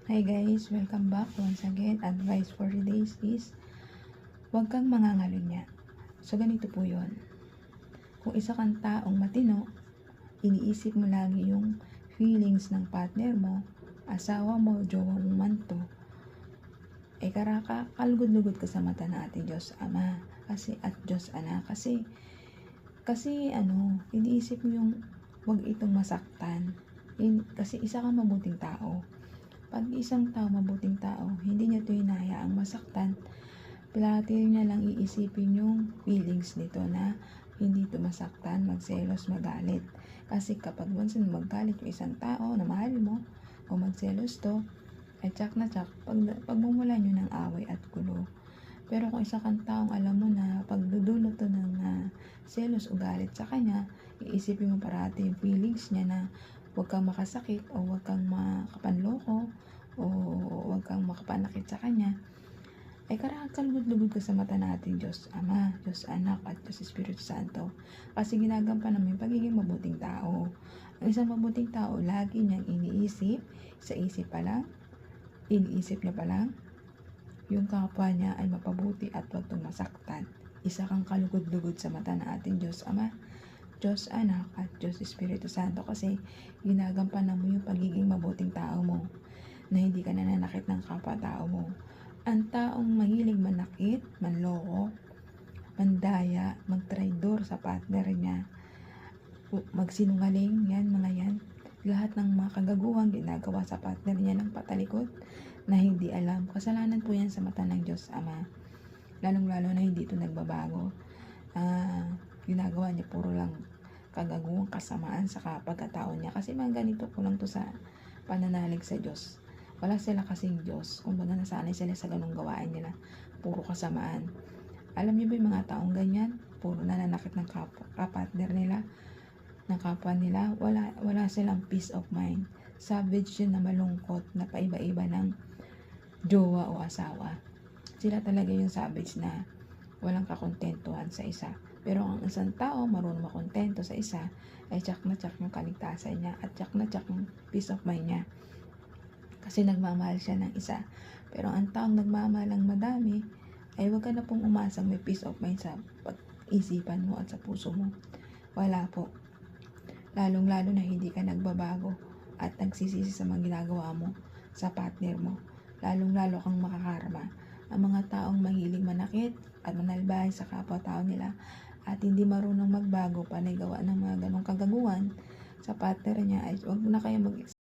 Hi guys, welcome back once again. Advice for today's is huwag kang mangangalunya. So ganito po yun. Kung isa kang taong matino, iniisip mo lagi yung feelings ng partner mo, asawa mo, jowa mo man to, ay kalugod-lugod ka sa mata ng ating Diyos Ama at Diyos Anak kasi iniisip mo yung huwag itong masaktan. Kasi isa kang mabuting tao. Pag isang tao, mabuting tao, hindi niya ito hinahayaang masaktan, palagi niya lang iisipin yung feelings nito na hindi ito masaktan, magselos, magalit. Kasi kapag once na magalit yung isang tao na mahal mo, o magselos to, ay tsak na tsak, pagmumulan nyo ng away at gulo. Pero kung isa kang taong alam mo na pagdudulot to ng selos o galit sa kanya, iisipin mo parati yung feelings niya na huwag kang makasakit o huwag kang makapanloko o huwag kang makapanakit sa kanya, ay kalugod-lugod ka sa mata natin Diyos Ama, Diyos Anak at Diyos Espiritu Santo. Kasi ginagampanan namin pagiging mabuting tao. Ang isang mabuting tao, lagi niyang iniisip, sa isip pa lang, iniisip niya pa lang, yung kapwa niya ay mapabuti at huwag masaktan. Isa kang kalugod-lugod sa mata ng ating Diyos Ama, Diyos Anak at Diyos Espiritu Santo kasi ginagampanan mo yung pagiging mabuting tao mo na hindi ka nananakit ng kapwa-tao mo. Ang taong mahilig manakit, manloko, mandaya, magtraidor sa partner niya, magsinungaling, lahat ng mga kagaguhang ginagawa sa partner niya ng patalikod na hindi alam, kasalanan po yan sa mata ng Diyos Ama. Lalong-lalo na hindi ito nagbabago. Ginagawa niya puro lang kagaguhang kasamaan sa pagkatao niya. Kasi mga ganito po lang to sa pananalig sa Diyos. Wala sila kasing Diyos. Kumbaga nasanay sila sa ganung gawain nila. Puro kasamaan. Alam niyo ba yung mga taong ganyan? Puro nananakit ng kapatner nila, ng kapwa nila. Wala silang peace of mind. Savage yun na malungkot, na paiba-iba ng jowa o asawa. Sila talaga yung savage na walang kakontentuhan sa isa. Pero ang isang tao marunong makontento sa isa, ay tsak na tsak yung kaligtasan niya at tsak na tsak yung peace of mind niya. Kasi nagmamahal siya ng isa. Pero ang taong nagmamahal ng madami, ay huwag ka na pong umasang may peace of mind sa pag-isipan mo at sa puso mo. Wala po. Lalong-lalo na hindi ka nagbabago at nagsisisi sa mga ginagawa mo sa partner mo. Lalong-lalo kang makakarma. Ang mga taong mahilig manakit at manalbahay sa kapwa-tao nila at hindi marunong magbago, panay gawa ng mga ganong kagaguhan sa partner niya, ay huwag na kayo